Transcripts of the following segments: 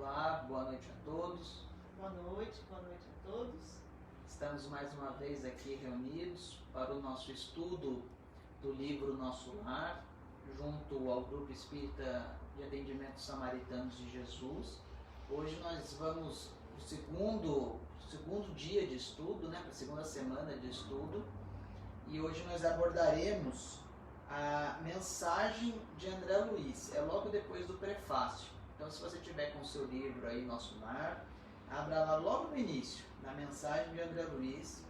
Olá, boa noite a todos. Boa noite a todos. Estamos mais uma vez aqui reunidos para o nosso estudo do livro Nosso Lar, junto ao Grupo Espírita de Atendimento Samaritanos de Jesus. Hoje nós vamos para o segundo dia de estudo, para a segunda semana de estudo, e hoje nós abordaremos a mensagem de André Luiz, é logo depois do prefácio. Então, se você tiver com o seu livro aí, Nosso Lar, abra lá logo no início, na mensagem de André Luiz.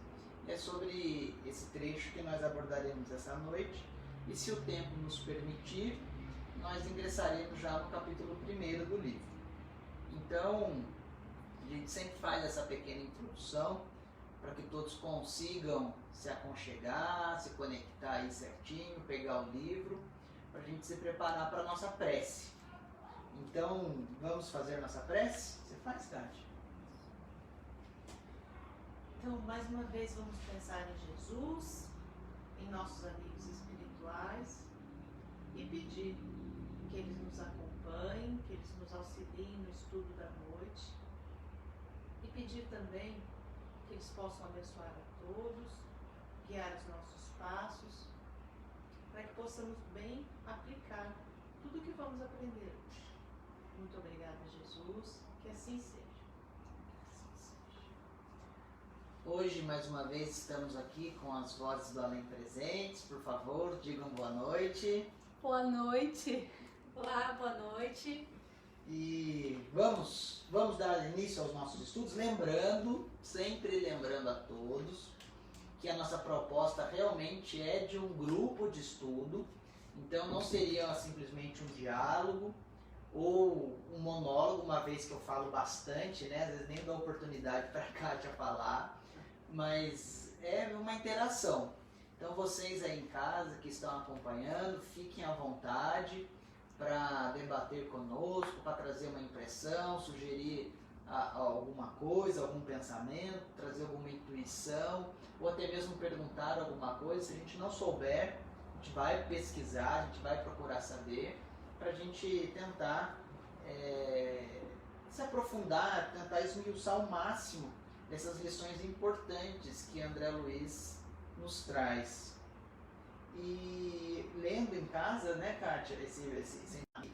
É sobre esse trecho que nós abordaremos essa noite. E se o tempo nos permitir, nós ingressaremos já no capítulo 1 do livro. Então, a gente sempre faz essa pequena introdução para que todos consigam se aconchegar, se conectar aí certinho, pegar o livro, para a gente se preparar para a nossa prece. Então, vamos fazer nossa prece? Você faz, Kátia? Então, mais uma vez, vamos pensar em Jesus, em nossos amigos espirituais e pedir que eles nos acompanhem, que eles nos auxiliem no estudo da noite e pedir também que eles possam abençoar a todos, guiar os nossos passos, para que possamos bem aplicar tudo o que vamos aprender hoje. Muito obrigada, Jesus, que assim seja. Hoje, mais uma vez, estamos aqui com as vozes do além presentes. Por favor, digam boa noite. Boa noite. Olá, boa noite. E vamos dar início aos nossos estudos, sempre lembrando a todos, que a nossa proposta realmente é de um grupo de estudo. Então não seria simplesmente um diálogo ou um monólogo, uma vez que eu falo bastante, às vezes nem dou oportunidade para a Kátia falar, mas é uma interação. Então vocês aí em casa que estão acompanhando, fiquem à vontade para debater conosco, para trazer uma impressão, sugerir alguma coisa, algum pensamento, trazer alguma intuição, ou até mesmo perguntar alguma coisa. Se a gente não souber, a gente vai pesquisar, a gente vai procurar saber, para a gente tentar se aprofundar, tentar esmiuçar ao máximo essas lições importantes que André Luiz nos traz. E lendo em casa, Kátia, esse... Então,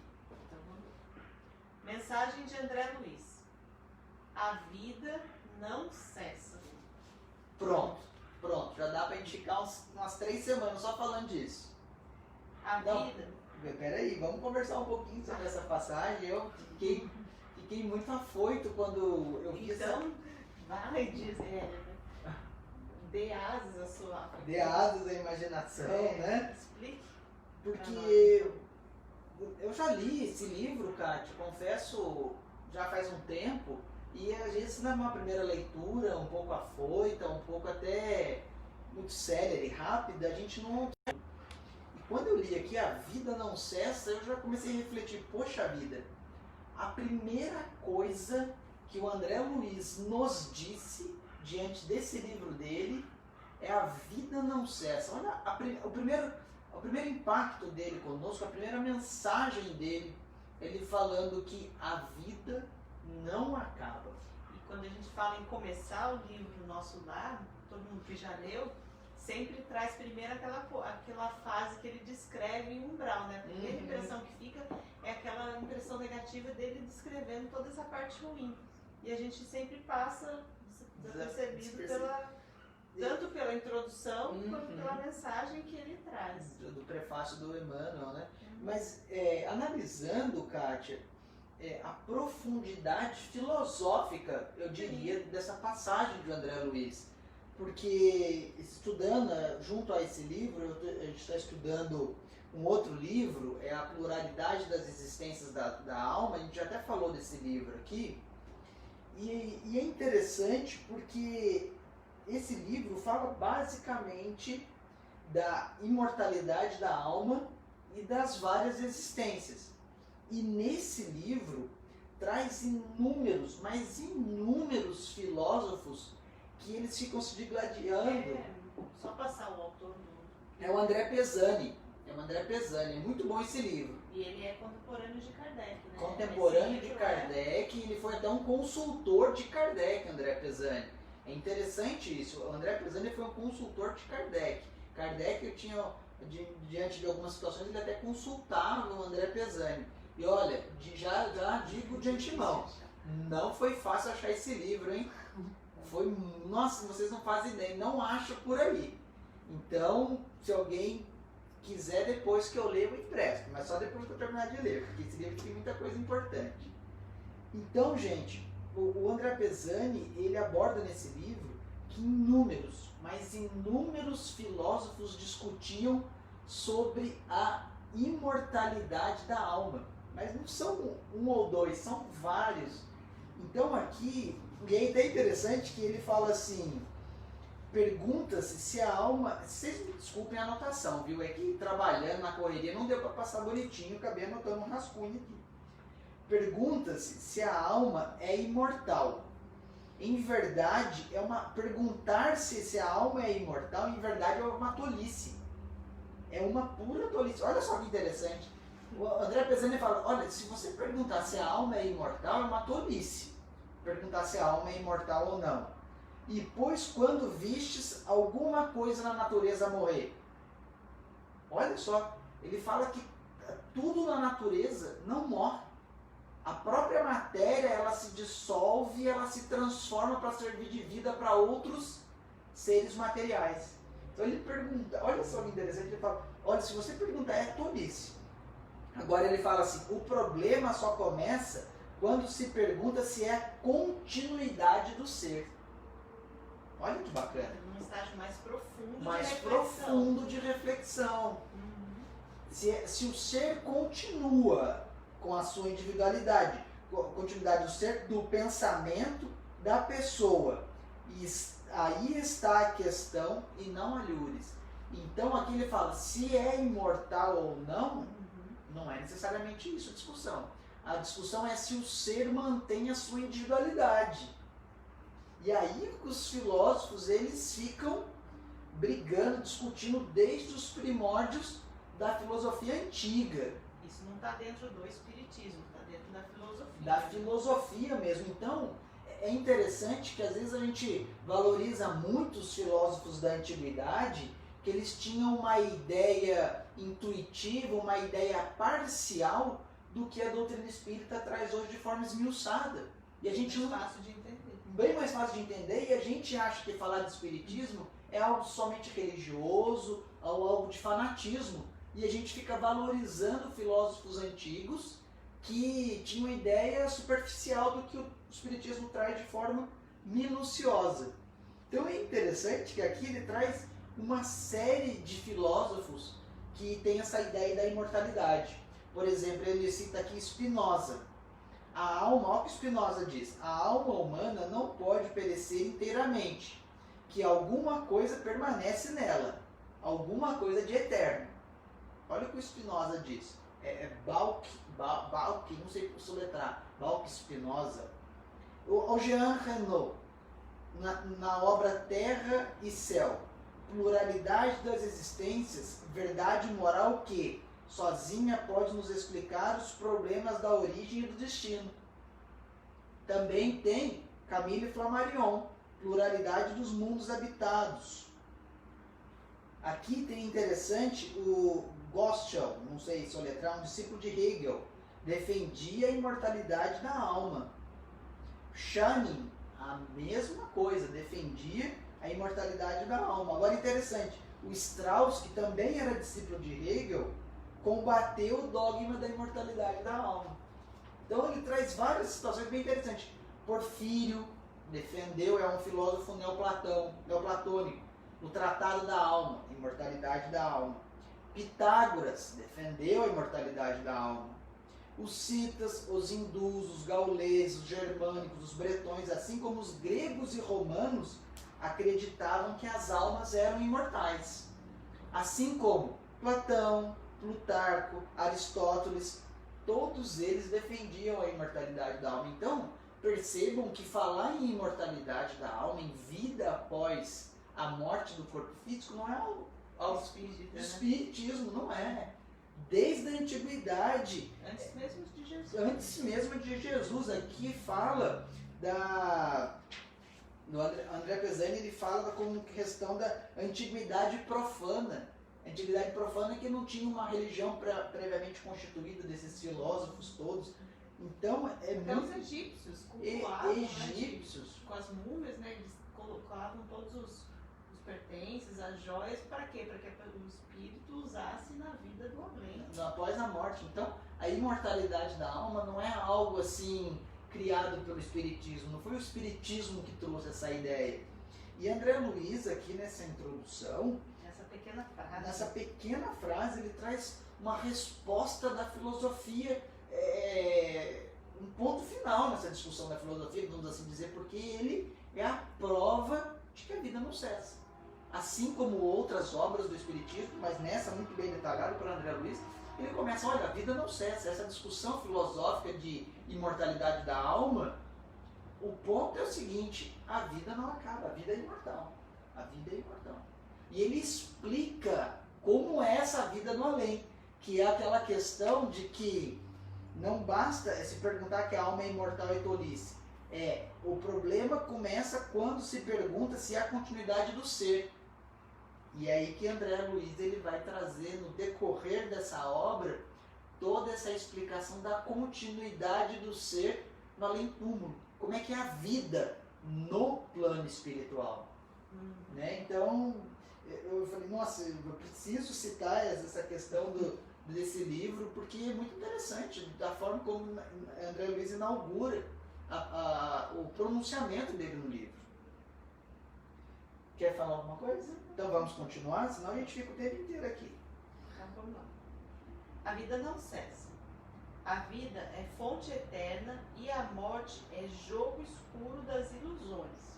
mensagem de André Luiz. A vida não cessa. Pronto. Já dá para gente ficar umas 3 semanas só falando disso. Vida... Peraí, vamos conversar um pouquinho sobre essa passagem. Eu fiquei muito afoito quando eu vi Então, vai dizer, dê asas à sua... Dê asas à imaginação, Explique. Porque eu já li esse livro, Kátia, confesso, já faz um tempo, e às vezes numa primeira leitura, um pouco afoita, um pouco até muito séria e rápida, a gente não... Quando eu li aqui A Vida Não Cessa, eu já comecei a refletir, poxa vida, a primeira coisa que o André Luiz nos disse diante desse livro dele é a vida não cessa. Olha o primeiro impacto dele conosco, a primeira mensagem dele, ele falando que a vida não acaba. E quando a gente fala em começar o livro Nosso Lar, todo mundo que já leu, sempre traz primeiro aquela fase que ele descreve em umbral, A primeira impressão que fica é aquela impressão negativa dele descrevendo toda essa parte ruim. E a gente sempre passa desapercebido tanto pela introdução quanto pela mensagem que ele traz. Do prefácio do Emmanuel, Mas analisando, Kátia, a profundidade filosófica, eu diria, dessa passagem de André Luiz. Porque estudando junto a esse livro, a gente está estudando um outro livro, é A Pluralidade das Existências da Alma. A gente já até falou desse livro aqui, e é interessante porque esse livro fala basicamente da imortalidade da alma e das várias existências. E nesse livro traz inúmeros, mas inúmeros filósofos que eles ficam se digladiando. Só passar o autor do... É o André Pesani. É muito bom esse livro. E ele é contemporâneo de Kardec, né? Contemporâneo Esse de livro Kardec, ele foi até um consultor de Kardec, André Pesani. É interessante isso, o André Pesani foi um consultor de Kardec. Kardec tinha, diante de algumas situações, ele até consultava o André Pesani. E olha, já digo de antemão, não foi fácil achar esse livro, hein? Foi, nossa, vocês não fazem ideia, não acha por aí. Então, se alguém quiser, depois que eu ler, eu empresto, mas só depois que eu terminar de ler, porque esse livro tem muita coisa importante. Então, gente, o André Pesani, ele aborda nesse livro que inúmeros, mas inúmeros filósofos discutiam sobre a imortalidade da alma. Mas não são um ou dois, são vários. Então aqui, e é até interessante que ele fala assim, pergunta-se se a alma... Vocês me desculpem a anotação, viu? É que trabalhando na correria não deu para passar bonitinho, acabei anotando um rascunho aqui. Pergunta-se se a alma é imortal. Em verdade, perguntar-se se a alma é imortal, em verdade é uma tolice. É uma pura tolice. Olha só que interessante. O André Pesani fala, olha, se você perguntar se a alma é imortal, é uma tolice. Perguntar se a alma é imortal ou não. E pois quando vistes alguma coisa na natureza morrer. Olha só, ele fala que tudo na natureza não morre. A própria matéria, ela se dissolve, ela se transforma para servir de vida para outros seres materiais. Então ele pergunta, olha só que interessante, ele fala, olha, se você perguntar é tolice. Agora ele fala assim, o problema só começa quando se pergunta se é a continuidade do ser. Olha que bacana. Um estágio mais profundo mais de reflexão. profundo de reflexão. Se o ser continua com a sua individualidade, continuidade do ser, do pensamento da pessoa. E aí está a questão e não alhures. Então aqui ele fala, se é imortal ou não, não é necessariamente isso a discussão. A discussão é se o ser mantém a sua individualidade. E aí os filósofos, eles ficam brigando, discutindo desde os primórdios da filosofia antiga. Isso não está dentro do espiritismo, está dentro da filosofia. Da filosofia mesmo. Então, é interessante que às vezes a gente valoriza muito os filósofos da antiguidade, que eles tinham uma ideia intuitiva, uma ideia parcial do que a doutrina espírita traz hoje de forma esmiuçada. E a gente mais fácil de entender. Bem mais fácil de entender, e a gente acha que falar de espiritismo é algo somente religioso, ou algo de fanatismo. E a gente fica valorizando filósofos antigos que tinham uma ideia superficial do que o espiritismo traz de forma minuciosa. Então é interessante que aqui ele traz uma série de filósofos que tem essa ideia da imortalidade. Por exemplo, ele cita aqui Spinoza. A alma, olha o que Spinoza diz, a alma humana não pode perecer inteiramente, que alguma coisa permanece nela, alguma coisa de eterno. Olha o que o Spinoza diz. Balk, não sei soletrar, Balk Spinoza. O Jean Renaud, na obra Terra e Céu, pluralidade das existências, verdade moral que, sozinha, pode nos explicar os problemas da origem e do destino. Também tem Camille Flammarion, pluralidade dos mundos habitados. Aqui tem interessante o Goschel, não sei soletrar, um discípulo de Hegel, defendia a imortalidade da alma. Schelling, a mesma coisa, defendia a imortalidade da alma. Agora interessante, o Strauss, que também era discípulo de Hegel, combateu o dogma da imortalidade da alma. Então ele traz várias situações bem interessantes. Porfírio defendeu, é um filósofo neoplatônico, o Tratado da Alma, imortalidade da alma. Pitágoras defendeu a imortalidade da alma. Os citas, os hindus, os gauleses, os germânicos, os bretões, assim como os gregos e romanos, acreditavam que as almas eram imortais. Assim como Platão, Plutarco, Aristóteles, todos eles defendiam a imortalidade da alma. Então, percebam que falar em imortalidade da alma, em vida após a morte do corpo físico, não é algo do espiritismo, não é. Desde a antiguidade. Antes mesmo de Antes mesmo de Jesus, aqui fala no André Pesani, ele fala como questão da antiguidade profana. Antiguidade profana que não tinha uma religião previamente constituída desses filósofos todos. Então, os egípcios cultuavam, egípcios. Com as múmias, né, eles colocavam todos os pertences, as joias, para quê? Para que o espírito usasse na vida do além. Após a morte. Então, a imortalidade da alma não é algo assim criado pelo espiritismo, não foi o espiritismo que trouxe essa ideia. E André Luiz, aqui nessa introdução, nessa pequena frase, ele traz uma resposta da filosofia, um ponto final nessa discussão da filosofia, vamos assim dizer, porque ele é a prova de que a vida não cessa. Assim como outras obras do espiritismo, mas nessa muito bem detalhado por André Luiz, ele começa, olha, a vida não cessa. Essa discussão filosófica de imortalidade da alma, o ponto é o seguinte, a vida não acaba, a vida é imortal. A vida é imortal. E ele explica como é essa vida no além, que é aquela questão de que não basta se perguntar que a alma é imortal e tolice. O problema começa quando se pergunta se há continuidade do ser. E é aí que André Luiz ele vai trazer no decorrer dessa obra toda essa explicação da continuidade do ser no além-túmulo. Como é que é a vida no plano espiritual. Né? Então, eu falei, nossa, eu preciso citar essa questão desse livro, porque é muito interessante da forma como André Luiz inaugura o pronunciamento dele no livro. Quer falar alguma coisa? Então vamos continuar, senão a gente fica o tempo inteiro aqui. Então vamos lá. A vida não cessa. A vida é fonte eterna e a morte é jogo escuro das ilusões.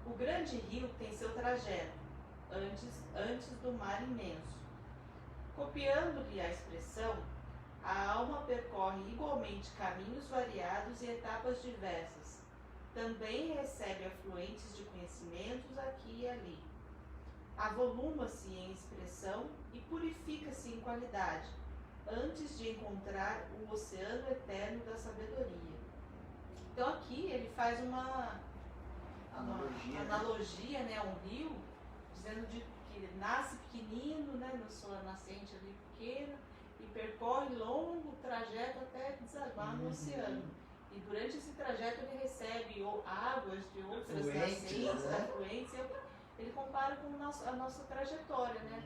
O grande rio tem seu trajeto, antes do mar imenso. Copiando-lhe a expressão, a alma percorre igualmente caminhos variados e etapas diversas. Também recebe afluentes de conhecimentos aqui e ali. Avoluma-se em expressão e purifica-se em qualidade, antes de encontrar o oceano eterno da sabedoria. Então aqui ele faz uma analogia, né, a um rio, dizendo que ele nasce pequenino, né, na sua nascente ali pequena, e percorre longo trajeto até desaguar no oceano. E durante esse trajeto ele recebe águas de outras nascentes, afluentes. Ele compara com a nossa trajetória, né?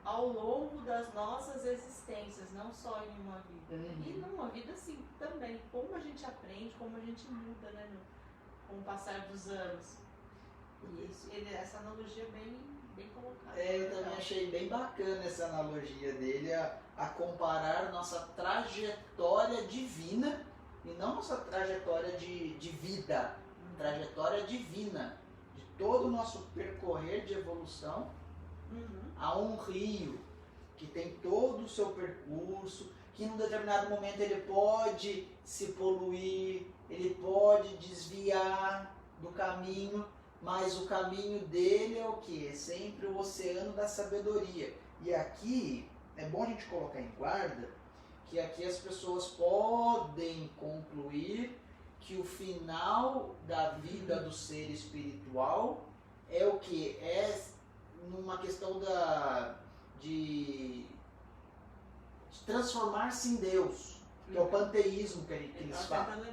Ao longo das nossas existências, não só em uma vida. E numa vida, assim, também. Como a gente aprende, como a gente muda, né? Com o passar dos anos. E essa analogia é bem colocada. Eu também achei bem bacana essa analogia dele, a comparar nossa trajetória divina e não nossa trajetória de vida, trajetória divina, de todo o nosso percorrer de evolução a um rio que tem todo o seu percurso, que em um determinado momento ele pode se poluir, ele pode desviar do caminho, mas o caminho dele é o que? É sempre o oceano da sabedoria. E aqui é bom a gente colocar em guarda que aqui as pessoas podem concluir que o final da vida do ser espiritual é o que? É numa questão de transformar-se em Deus, que é o panteísmo que eles falam.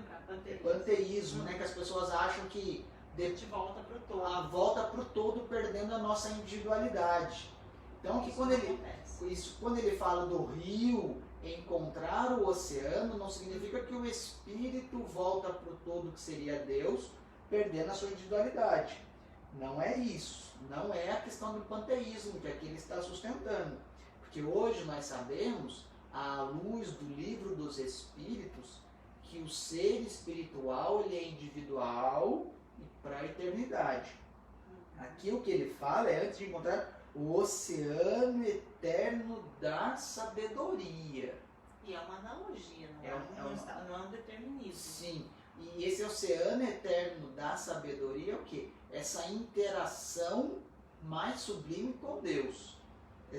Panteísmo, né? Que as pessoas acham que a gente volta para o todo. A volta para o todo, perdendo a nossa individualidade. Então, que quando ele fala do rio encontrar o oceano, não significa que o espírito volta para o todo, que seria Deus, perdendo a sua individualidade. Não é isso. Não é a questão do panteísmo que aqui ele está sustentando. Porque hoje nós sabemos, à luz do livro dos Espíritos, que o ser espiritual ele é individual e para a eternidade. Aqui o que ele fala é antes de encontrar o oceano eterno da sabedoria. E é uma analogia, não é um determinismo. Sim, e esse oceano eterno da sabedoria é o quê? Essa interação mais sublime com Deus.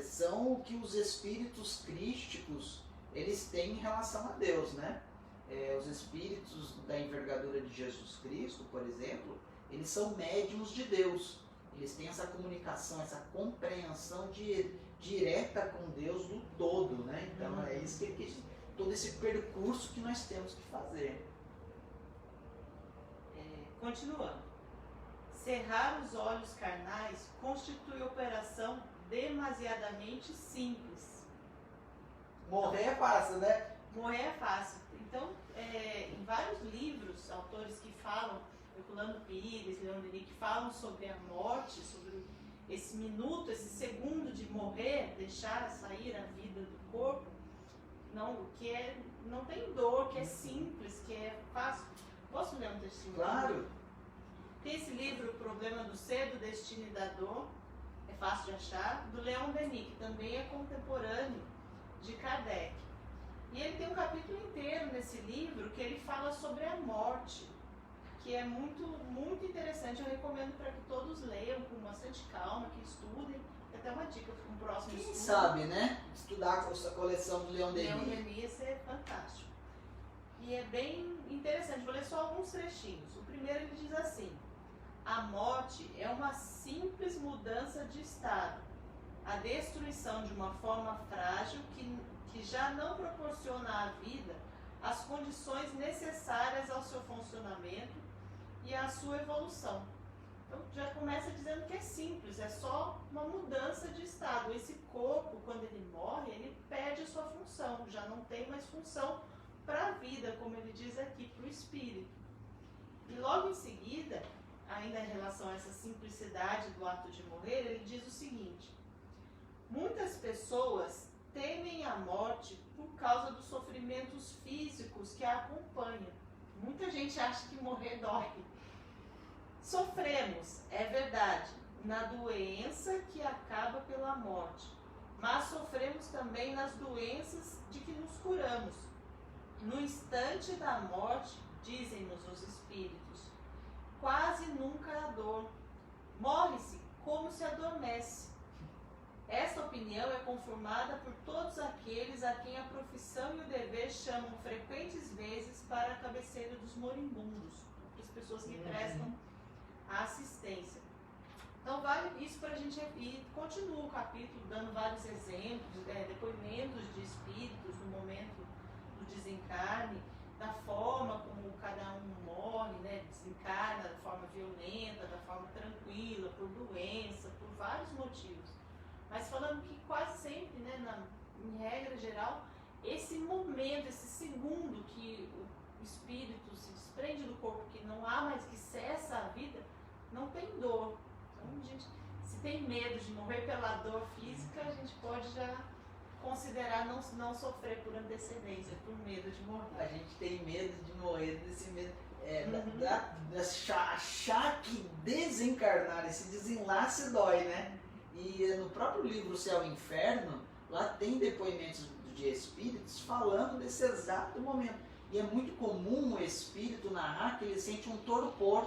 São o que os espíritos crísticos eles têm em relação a Deus, né? Os espíritos da envergadura de Jesus Cristo, por exemplo, eles são médiuns de Deus. Eles têm essa comunicação, essa compreensão direta com Deus do todo, né? Então é isso todo esse percurso que nós temos que fazer. Continuando. Cerrar os olhos carnais constitui operação demasiadamente simples. Morrer é fácil, né? Morrer é fácil. Então, em vários livros, autores que falam, Herculano Pires, Leon Denis, que falam sobre a morte, sobre esse minuto, esse segundo de morrer, deixar sair a vida do corpo, não tem dor, que é simples, que é fácil. Posso ler um textinho? Claro. Tem esse livro, O Problema do Ser, do Destino e da Dor, é fácil de achar, do Leon Denis, que também é contemporâneo de Kardec. E ele tem um capítulo inteiro nesse livro que ele fala sobre a morte, que é muito, muito interessante. Eu recomendo para que todos leiam com bastante calma, que estudem. Tem até uma dica para um próximo Quem estudo. sabe, né? Estudar a coleção do Leon Denis. Leon Denis é fantástico. E é bem interessante. Vou ler só alguns trechinhos. O primeiro ele diz assim: a morte é uma simples mudança de estado, a destruição de uma forma frágil que já não proporciona à vida as condições necessárias ao seu funcionamento e à sua evolução. Então já começa dizendo que é simples, é só uma mudança de estado. Esse corpo, quando ele morre, ele perde a sua função, já não tem mais função para a vida, como ele diz aqui, para o espírito. E logo em seguida, ainda em relação a essa simplicidade do ato de morrer, ele diz o seguinte: muitas pessoas temem a morte por causa dos sofrimentos físicos que a acompanham. Muita gente acha que morrer dói. Sofremos, é verdade, na doença que acaba pela morte, mas sofremos também nas doenças de que nos curamos. No instante da morte, dizem-nos os espíritos, quase nunca há dor. Morre-se como se adormece. Esta opinião é conformada por todos aqueles a quem a profissão e o dever chamam frequentes vezes para a cabeceira dos moribundos, para as pessoas que prestam a assistência. Então vale isso para a gente ir. Continua o capítulo dando vários exemplos, depoimentos de espíritos no momento do desencarne, da forma como cada um morre, né? Desencarna da forma violenta, da forma tranquila, por doença, por vários motivos. Mas falando que quase sempre, né, em regra geral, esse momento, esse segundo que o espírito se desprende do corpo, que não há mais, que cessa a vida, não tem dor. Então, a gente, se tem medo de morrer pela dor física, a gente pode já considerar não sofrer por antecedência, por medo de morrer. A gente tem medo de morrer, desse medo. Achar que desencarnar, esse desenlace dói, né? E no próprio livro Céu e Inferno, lá tem depoimentos de espíritos falando desse exato momento. E é muito comum o espírito narrar que ele sente um torpor,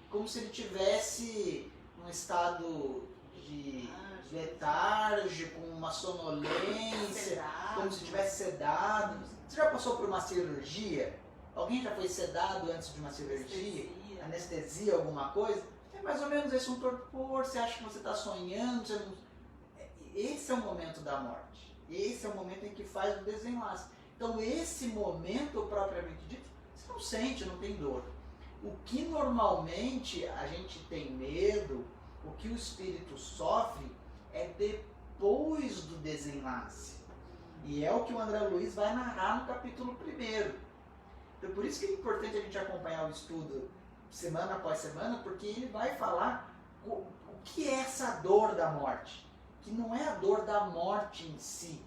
como se ele tivesse um estado de letárgico, uma sonolência, como se tivesse sedado. Você já passou por uma cirurgia? Alguém já foi sedado antes de uma cirurgia? Anestesia, alguma coisa? É mais ou menos esse, um torpor, você acha que você está sonhando, você não... Esse é o momento da morte. Esse é o momento em que faz o desenlace. Então esse momento, propriamente dito, você não sente, não tem dor. O que normalmente a gente tem medo, o que o espírito sofre, é depois do desenlace. E é o que o André Luiz vai narrar no capítulo 1º. Então por isso que é importante a gente acompanhar o estudo semana após semana, porque ele vai falar o que é essa dor da morte. Que não é a dor da morte em si,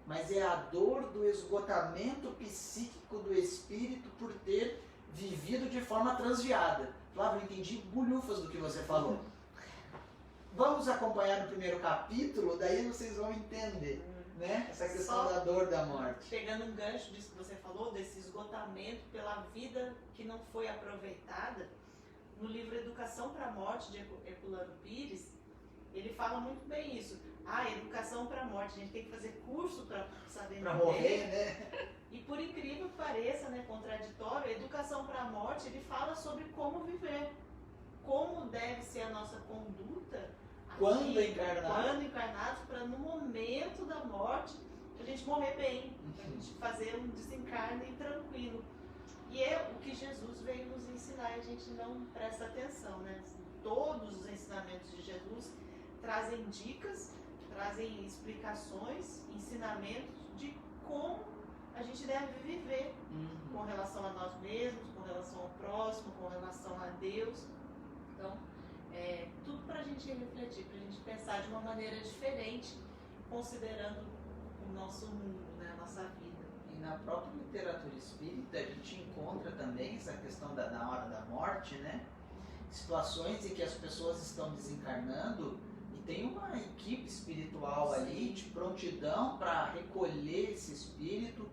mas é a dor do esgotamento psíquico do espírito por ter vivido de forma transviada. Flávio, eu entendi bulhufas do que você falou. Vamos acompanhar no primeiro capítulo, daí vocês vão entender, né? Essa questão da dor da morte. Pegando um gancho disso que você falou, desse esgotamento pela vida que não foi aproveitada, no livro Educação para a Morte, de Herculano Pires, ele fala muito bem isso. Educação para a morte, a gente tem que fazer curso para saber Para morrer, né? E por incrível que pareça, né, contraditório, educação para a morte, ele fala sobre como viver, como deve ser a nossa conduta Quando encarnados, para no momento da morte a gente morrer bem, a gente fazer um desencarne tranquilo. E é o que Jesus veio nos ensinar e a gente não presta atenção, né? Todos os ensinamentos de Jesus trazem dicas, trazem explicações, ensinamentos de como a gente deve viver com relação a nós mesmos, com relação ao próximo, com relação a Deus. Então, tudo para a gente refletir, para a gente pensar de uma maneira diferente, considerando o nosso mundo, né, a nossa vida. E na própria literatura espírita a gente encontra também essa questão na hora da morte, né? Situações em que as pessoas estão desencarnando e tem uma equipe espiritual ali de prontidão para recolher esse espírito,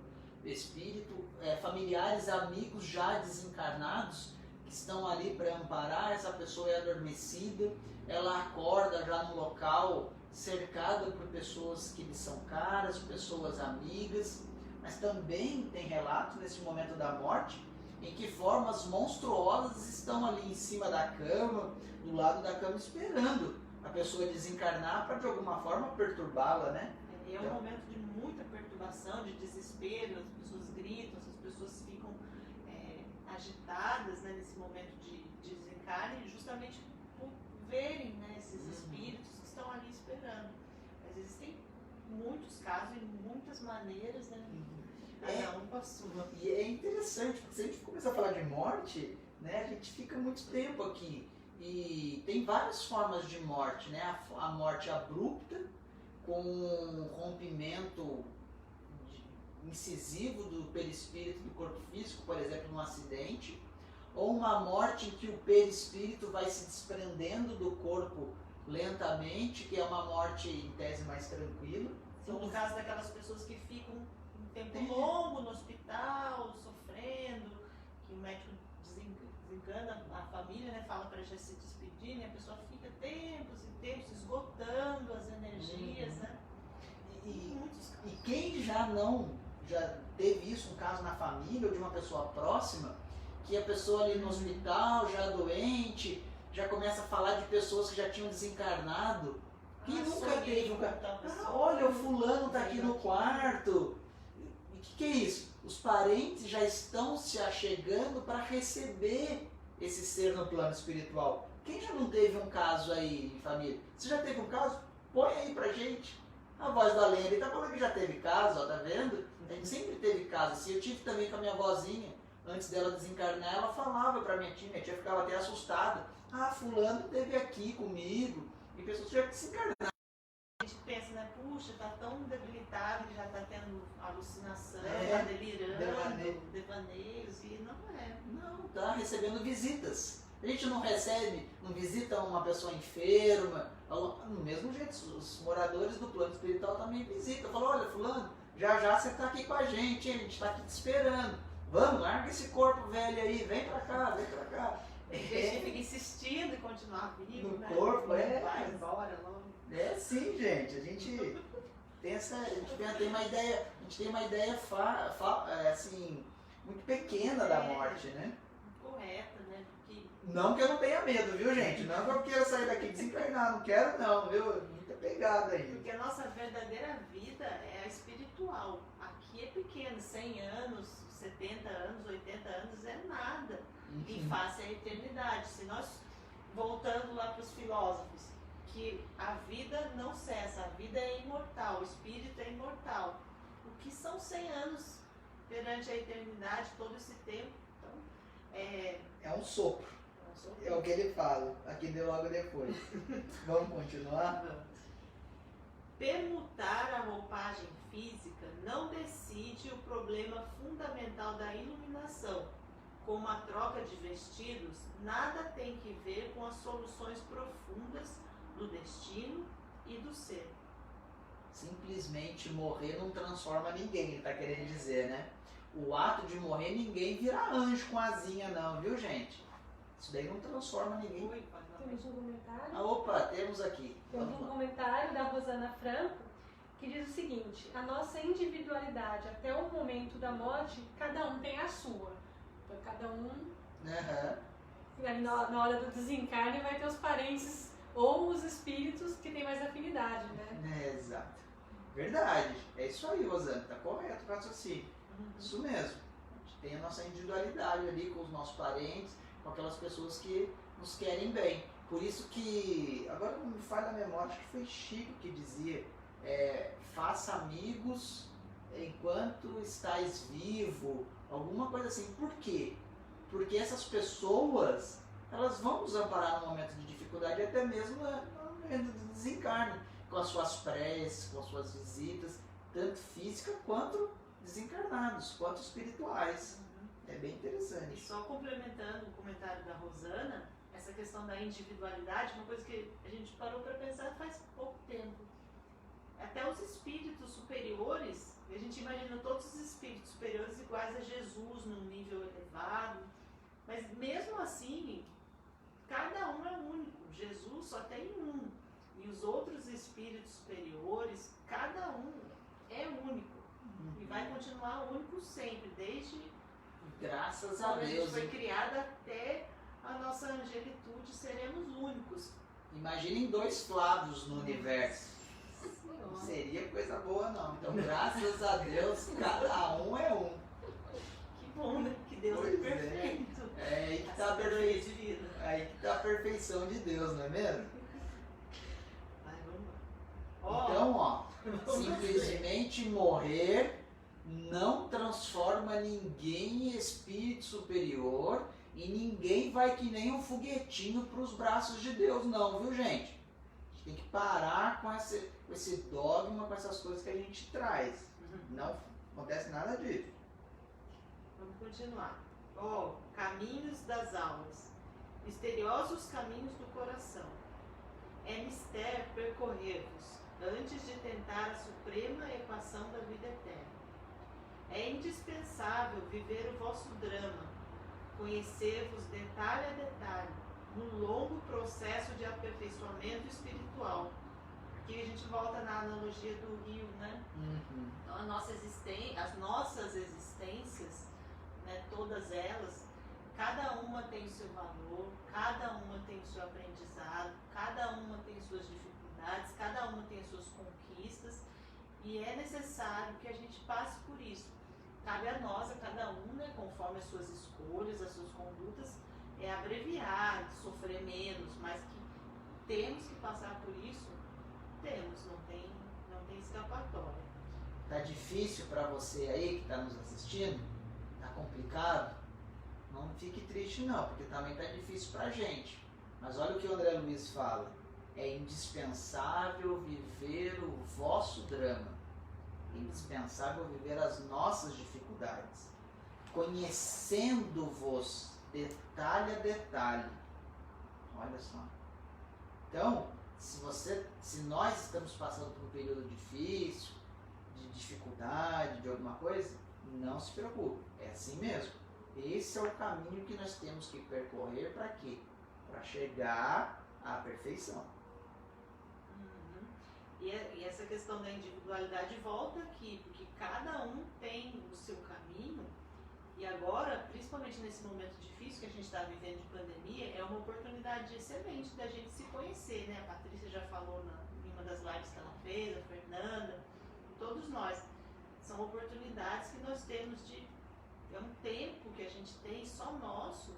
familiares, amigos já desencarnados que estão ali para amparar. Essa pessoa é adormecida, ela acorda já no local cercada por pessoas que lhe são caras, pessoas amigas, mas também tem relatos nesse momento da morte em que formas monstruosas estão ali em cima da cama, do lado da cama, esperando a pessoa desencarnar para de alguma forma perturbá-la, né? É um momento de muita perturbação, de desespero, as pessoas gritam, as pessoas ficam agitadas, né, nesse momento de desencarne, justamente por verem, né, esses espíritos que estão ali esperando. Mas existem muitos casos e muitas maneiras, né? Cada um com a sua. E é interessante, porque se a gente começar a falar de morte, né, a gente fica muito tempo aqui. E tem várias formas de morte, né? A morte abrupta, com um rompimento incisivo do perispírito do corpo físico, por exemplo, num acidente, ou uma morte em que o perispírito vai se desprendendo do corpo lentamente, que é uma morte em tese mais tranquila. São no caso daquelas pessoas que ficam um tempo longo no hospital, sofrendo, que o médico desengana a família, né, fala para já se despedir, né, a pessoa fica tempos e tempos esgotando as energias, né? E quem já teve isso, um caso na família ou de uma pessoa próxima, que a pessoa ali no hospital, já doente, já começa a falar de pessoas que já tinham desencarnado. Quem nunca teve um caso? Olha, o fulano tá aqui no quarto. E o que é isso? Os parentes já estão se achegando para receber esse ser no plano espiritual. Quem já não teve um caso aí, família? Você já teve um caso? Põe aí pra gente. A voz da Lene tá falando que já teve caso, ó, tá vendo? A gente sempre teve caso. Assim, eu tive também com a minha avózinha, antes dela desencarnar, ela falava pra minha tia ficava até assustada. Fulano esteve aqui comigo, e pessoas já desencarnaram. A gente pensa, né, puxa, tá tão debilitado, que já tá tendo alucinação, tá delirando, devaneios, e não é. Não, tá recebendo visitas. A gente não visita uma pessoa enferma, do mesmo jeito, os moradores do plano espiritual também visitam. Falam, olha, fulano, já você tá aqui com a gente tá aqui te esperando. Vamos, larga esse corpo velho aí, vem pra cá. A gente fica insistindo em continuar vivo, no né? corpo, vai embora logo. É sim, gente, a gente tem uma ideia assim, muito pequena da morte, né? Correta, né? Porque... Não que eu não tenha medo, viu, gente? Não que eu queira sair daqui e desencarnar, não quero não, viu? Muita pegada aí. Porque a nossa verdadeira vida é a espiritual. Aqui é pequeno, 100 anos, 70 anos, 80 anos é nada. Em face à eternidade. Se nós, voltando lá para os filósofos, que a vida não cessa, a vida é imortal, o espírito é imortal. O que são 100 anos perante a eternidade, todo esse tempo? Então, é um sopro. É o que ele fala, aqui deu logo depois. Vamos continuar? Permutar a roupagem física não decide o problema fundamental da iluminação. Como a troca de vestidos, nada tem que ver com as soluções profundas do destino e do ser. Simplesmente morrer não transforma ninguém, ele está querendo dizer, né? O ato de morrer, ninguém vira anjo com asinha não, viu, gente? Isso daí não transforma ninguém. Oi, pode falar. Temos um comentário. Ah, opa, temos aqui. Temos Vamos um lá. comentário da Rosana Franco que diz o seguinte: a nossa individualidade até o momento da morte, cada um tem a sua. Então cada um, Aham. ali na hora do desencarne, vai ter os parentes ou os espíritos que têm mais afinidade, né? É, exato. Verdade. É isso aí, Rosana. Tá correto o raciocínio. Isso mesmo. A gente tem a nossa individualidade ali com os nossos parentes, com aquelas pessoas que nos querem bem. Por isso que, agora não me falha a memória, acho que foi Chico que dizia, faça amigos enquanto estás vivo, alguma coisa assim. Por quê? Porque essas pessoas, elas vão nos amparar no momento de dificuldade, até mesmo no momento do desencarne, com as suas preces, com as suas visitas, tanto física quanto desencarnados, quanto espirituais. É bem E interessante. só complementando o comentário da Rosana, essa questão da individualidade, uma coisa que a gente parou para pensar faz pouco tempo. Até os espíritos superiores, a gente imagina todos os espíritos superiores iguais a Jesus num nível elevado, mas mesmo assim, cada um é único. Jesus só tem um. E os outros espíritos superiores, cada um é único. E vai continuar único sempre, desde Graças a quando a gente Deus. foi Hein? criada até a nossa angelitude, seremos únicos. Imaginem 2 Flávios no universo. Não Senhor. seria coisa boa não. Então, graças a Deus, cada um é um. Que bom, né? Que Deus Pois é é. perfeito. É aí que A tá a sabedoria perfeição. de vida. Aí que tá a perfeição de Deus, não é mesmo? Vai, vamos lá. Ó, Então, ó, vamos simplesmente morrer não transforma ninguém em espírito superior e ninguém vai que nem um foguetinho para os braços de Deus, não, viu, gente? A gente tem que parar com esse dogma, com essas coisas que a gente traz. Não acontece nada disso. Vamos continuar. Ó, caminhos das almas. Misteriosos caminhos do coração. É mistério percorrer-vos antes de tentar a suprema equação da vida eterna. É indispensável viver o vosso drama, conhecer-vos detalhe a detalhe, no longo processo de aperfeiçoamento espiritual. Aqui a gente volta na analogia do rio, né? Então as nossas existências, né, todas elas, cada uma tem o seu valor, cada uma tem o seu aprendizado, cada uma tem suas dificuldades, cada uma tem as suas conquistas, e é necessário que a gente passe por isso. Cabe a nós, a cada um, né, conforme as suas escolhas, as suas condutas, abreviar, sofrer menos, mas que temos que passar por isso, temos, não tem escapatória. Tá difícil para você aí que está nos assistindo? Tá complicado? Não fique triste não, porque também tá difícil pra gente. Mas olha o que o André Luiz fala. É indispensável viver o vosso drama. É indispensável viver as nossas dificuldades. Conhecendo-vos detalhe a detalhe. Olha só. Então, se nós estamos passando por um período difícil, de dificuldade, de alguma coisa, não se preocupe. É assim mesmo. Esse é o caminho que nós temos que percorrer para quê? Para chegar à perfeição. E essa questão da individualidade volta aqui, porque cada um tem o seu caminho, e agora, principalmente nesse momento difícil que a gente está vivendo de pandemia, é uma oportunidade excelente da gente se conhecer, né? A Patrícia já falou em uma das lives que ela fez, a Fernanda, todos nós. São oportunidades que nós temos é um tempo que a gente tem só nosso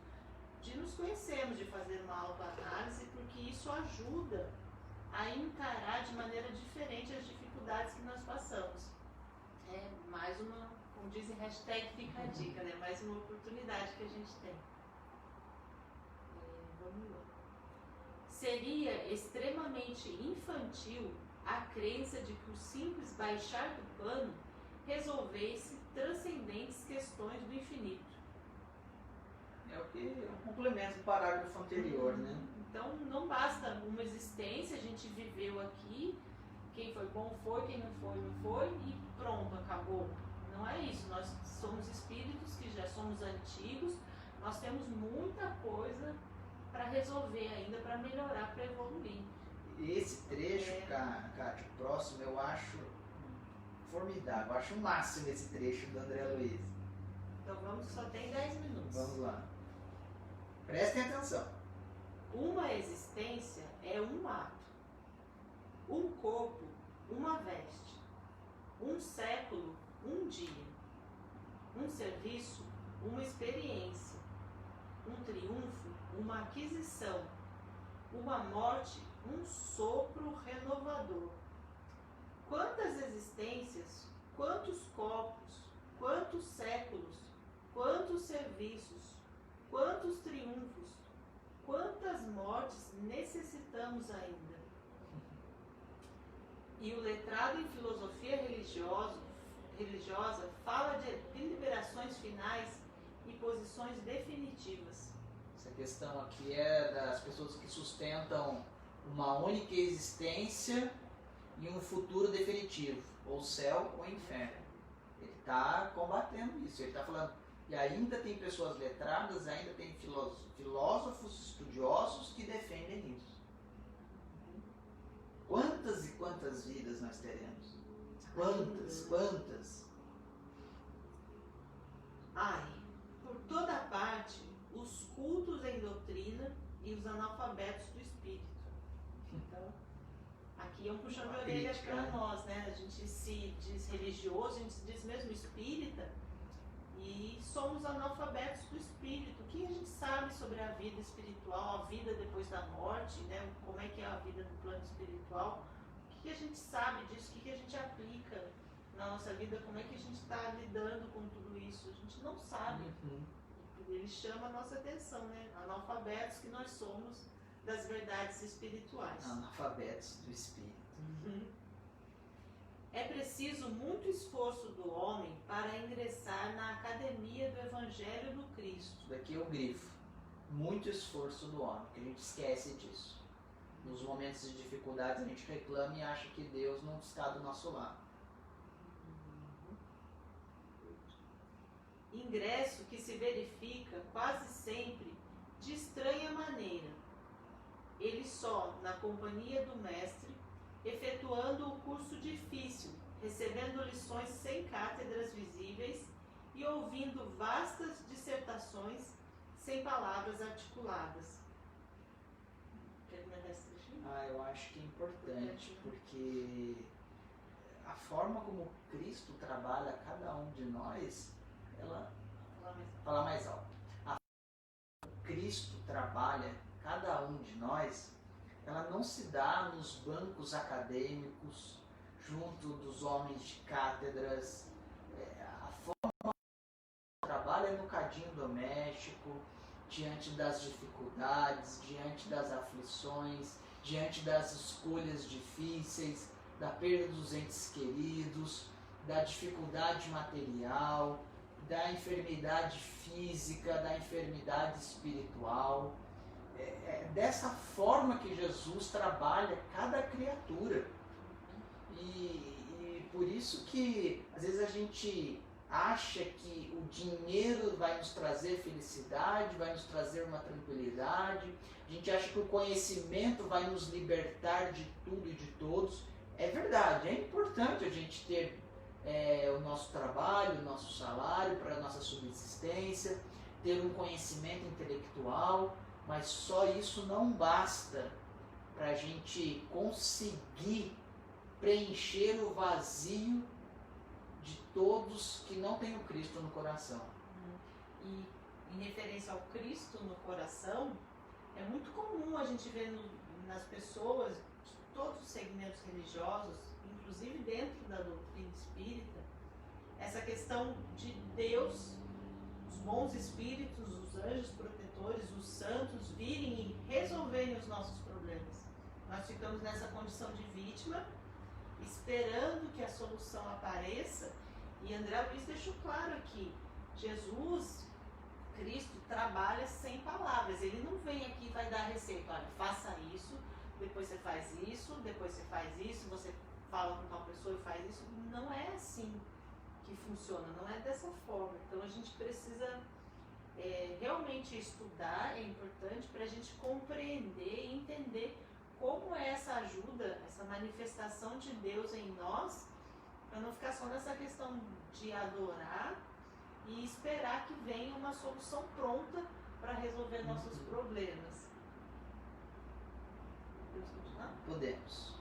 de nos conhecermos, de fazer uma autoanálise, porque isso ajuda a encarar de maneira diferente as dificuldades que nós passamos. É mais uma, como dizem, hashtag fica a dica, né? Mais uma oportunidade que a gente tem. Vamos lá. Seria extremamente infantil a crença de que o simples baixar do pano resolvesse transcendentes questões do infinito. É o que é um complemento do parágrafo anterior, né? Então não basta uma existência, a gente viveu aqui, quem foi bom foi, quem não foi, e pronto, acabou. Não é isso, nós somos espíritos que já somos antigos, nós temos muita coisa para resolver ainda, para melhorar, para evoluir. Esse trecho, Cátia, o próximo, eu acho formidável. Eu acho o máximo esse trecho do André Luiz. Então vamos, só tem 10 minutos. Vamos lá. Prestem atenção. Uma existência é um ato, um corpo, uma veste, um século, um dia, um serviço, uma experiência, um triunfo, uma aquisição, uma morte, um sopro renovador. Quantas existências, quantos corpos, quantos séculos, quantos serviços, quantos triunfos, quantas mortes necessitamos ainda? E o letrado em filosofia religiosa fala de deliberações finais e posições definitivas. Essa questão aqui é das pessoas que sustentam uma única existência e um futuro definitivo, ou céu ou inferno. Ele está combatendo isso, ele está falando. E ainda tem pessoas letradas, ainda tem filósofos, estudiosos que defendem isso. Quantas e quantas vidas nós teremos? Quantas? Ai, por toda parte, os cultos em doutrina e os analfabetos do espírito. Então, aqui é um puxão de orelha para nós, né? A gente se diz religioso, a gente se diz mesmo espírita, e somos analfabetos do espírito. O que a gente sabe sobre a vida espiritual, a vida depois da morte, né? Como é que é a vida no plano espiritual? O que a gente sabe disso? O que a gente aplica na nossa vida? Como é que a gente está lidando com tudo isso? A gente não sabe. Ele chama a nossa atenção, né? Analfabetos que nós somos das verdades espirituais. Analfabetos do espírito. É preciso muito esforço do homem para ingressar na academia do Evangelho do Cristo. Isso daqui é o grifo. Muito esforço do homem, porque a gente esquece disso. Nos momentos de dificuldades a gente reclama e acha que Deus não está do nosso lado. Ingresso que se verifica quase sempre de estranha maneira. Ele só, na companhia do mestre, efetuando o curso difícil, recebendo lições sem cátedras visíveis e ouvindo vastas dissertações sem palavras articuladas. Quer comentar esse trechinho? Eu acho que é importante, porque a forma como Cristo trabalha cada um de nós, ela fala mais alto. A forma como Cristo trabalha cada um de nós, ela não se dá nos bancos acadêmicos, junto dos homens de cátedras. A forma como trabalha é no cadinho doméstico, diante das dificuldades, diante das aflições, diante das escolhas difíceis, da perda dos entes queridos, da dificuldade material, da enfermidade física, da enfermidade espiritual. É dessa forma que Jesus trabalha cada criatura. E por isso que às vezes a gente acha que o dinheiro vai nos trazer felicidade, vai nos trazer uma tranquilidade, a gente acha que o conhecimento vai nos libertar de tudo e de todos. É verdade, é importante a gente ter o nosso trabalho, o nosso salário para a nossa subsistência, ter um conhecimento intelectual, mas só isso não basta para a gente conseguir preencher o vazio de todos que não têm o Cristo no coração. E em referência ao Cristo no coração, é muito comum a gente ver nas pessoas de todos os segmentos religiosos, inclusive dentro da doutrina espírita, essa questão de Deus, os bons espíritos, os anjos protetores, os santos virem e resolverem os nossos problemas. Nós ficamos nessa condição de vítima, esperando que a solução apareça, e André Luiz deixou claro aqui, Jesus, Cristo, trabalha sem palavras. Ele não vem aqui e vai dar receita, olha, faça isso, depois você faz isso, depois você faz isso, você fala com tal pessoa e faz isso. Não é assim que funciona, não é dessa forma. Então a gente precisa realmente estudar é importante para a gente compreender e entender como é essa ajuda, essa manifestação de Deus em nós, para não ficar só nessa questão de adorar e esperar que venha uma solução pronta para resolver nossos problemas. Podemos continuar? Podemos.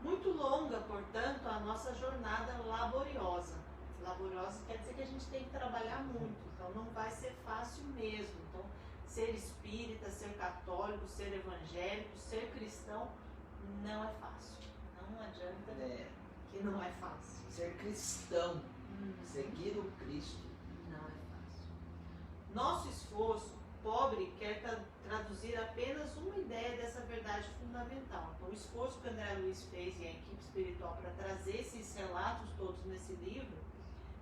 Muito longa, portanto, a nossa jornada laboriosa. Laboriosa quer dizer que a gente tem que trabalhar muito, então não vai ser fácil mesmo. Então, ser espírita, ser católico, ser evangélico, ser cristão, não é fácil. Não adianta que não é fácil. Ser cristão, seguir o Cristo. Não é fácil. Nosso esforço pobre quer traduzir apenas uma ideia dessa verdade fundamental. Então, o esforço que André Luiz fez e a equipe espiritual para trazer esses relatos todos nesse livro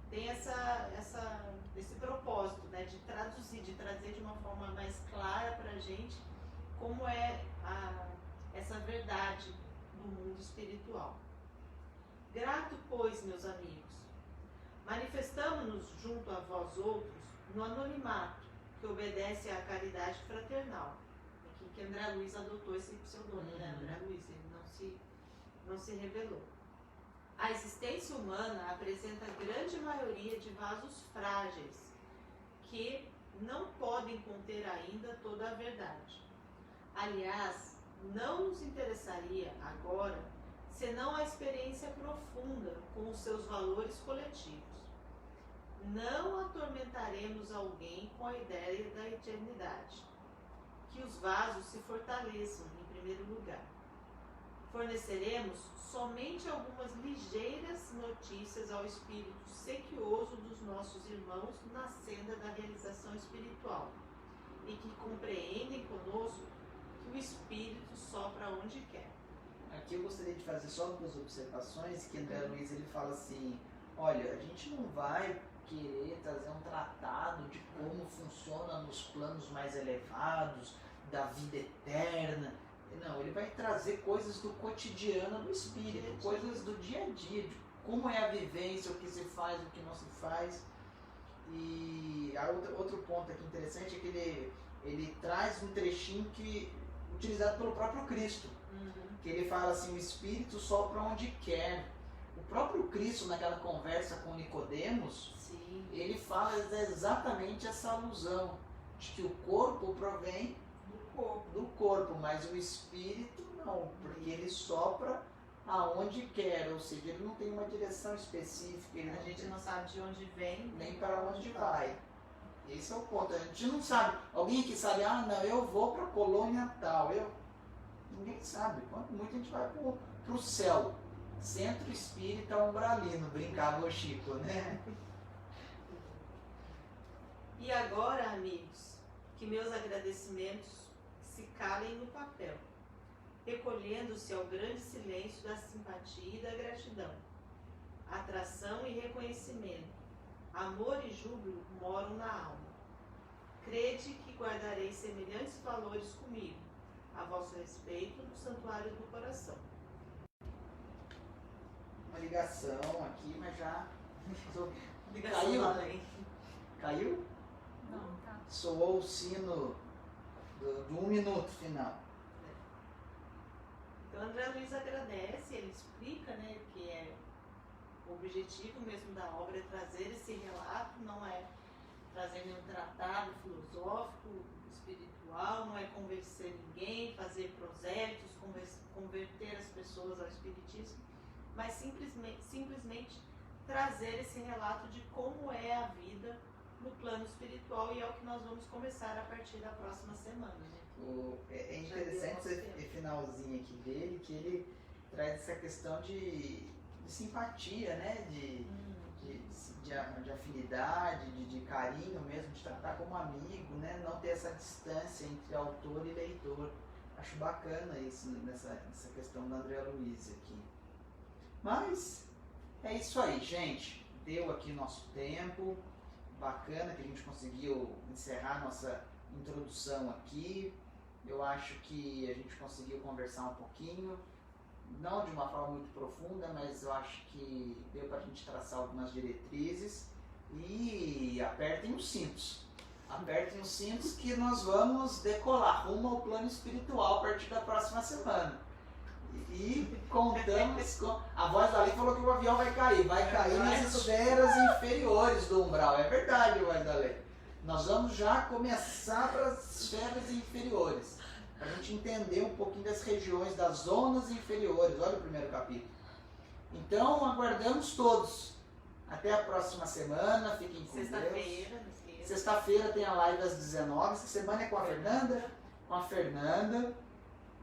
tem esse propósito, né, de traduzir, de trazer de uma forma mais clara para a gente como é essa verdade do mundo espiritual. Grato, pois, meus amigos, manifestamo-nos junto a vós outros no anonimato que obedece à caridade fraternal. Aqui que André Luiz adotou esse pseudônimo, né? André Luiz, ele não se revelou. A existência humana apresenta a grande maioria de vasos frágeis que não podem conter ainda toda a verdade. Aliás, não nos interessaria agora senão a experiência profunda com os seus valores coletivos. Não atormentaremos alguém com a ideia da eternidade. Que os vasos se fortaleçam, em primeiro lugar. Forneceremos somente algumas ligeiras notícias ao espírito sequioso dos nossos irmãos na senda da realização espiritual e que compreendem conosco que o espírito sopra onde quer. Aqui eu gostaria de fazer só algumas observações, que André Luiz ele fala assim, olha, a gente não vai querer trazer um tratado de como funciona nos planos mais elevados, da vida eterna. Não, ele vai trazer coisas do cotidiano do espírito, coisas do dia a dia, de como é a vivência, o que se faz, o que não se faz. E outro ponto aqui interessante é que ele traz um trechinho utilizado pelo próprio Cristo, que ele fala assim, o espírito sopra onde quer. O próprio Cristo, naquela conversa com Nicodemos, Sim. Ele fala exatamente essa alusão, de que o corpo provém do corpo, mas o espírito não, porque ele sopra aonde quer, ou seja, ele não tem uma direção específica. A gente não sabe de onde vem, nem para onde vai. Esse é o ponto. A gente não sabe. Alguém que sabe, não, eu vou para a colônia tal. Ninguém sabe. Quanto muito a gente vai para o céu. Centro Espírita Umbralino, brincava o Chico, né? E agora, amigos, que meus agradecimentos se calem no papel, recolhendo-se ao grande silêncio da simpatia e da gratidão. Atração e reconhecimento, amor e júbilo moram na alma. Crede que guardarei semelhantes valores comigo, a vosso respeito, no santuário do coração. Uma ligação aqui, mas já... Ligação Caiu? além. Caiu? Não, tá. Soou o sino do 1 minuto final. Então, André Luiz agradece, ele explica, né, que é o objetivo mesmo da obra é trazer esse relato, não é trazer nenhum tratado filosófico, espiritual, não é convencer ninguém, fazer prosélitos, converter as pessoas ao espiritismo, mas simplesmente trazer esse relato de como é a vida no plano espiritual, e é o que nós vamos começar a partir da próxima semana, né? É interessante esse finalzinho aqui dele, que ele traz essa questão de simpatia, né? De afinidade, de carinho mesmo, de tratar como amigo, né? Não ter essa distância entre autor e leitor. Acho bacana isso nessa questão da André Luiz aqui. Mas é isso aí, gente. Deu aqui nosso tempo. Bacana que a gente conseguiu encerrar nossa introdução aqui. Eu acho que a gente conseguiu conversar um pouquinho, não de uma forma muito profunda, mas eu acho que deu para a gente traçar algumas diretrizes. E apertem os cintos. Apertem os cintos que nós vamos decolar rumo ao plano espiritual a partir da próxima semana. E contamos com... A voz da lei falou que o avião vai cair nas esferas inferiores do umbral. É verdade, voz da lei. Nós vamos já começar para as esferas inferiores, para a gente entender um pouquinho das regiões, das zonas inferiores. Olha o primeiro capítulo. Então, aguardamos todos. Até a próxima semana, fiquem com Deus. Sexta-feira, não esqueça. Sexta-feira tem a live às 19h. Essa semana é com a Fernanda. Com a Fernanda.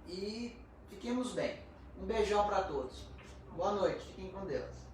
E fiquemos bem. Um beijão para todos. Boa noite. Fiquem com Deus.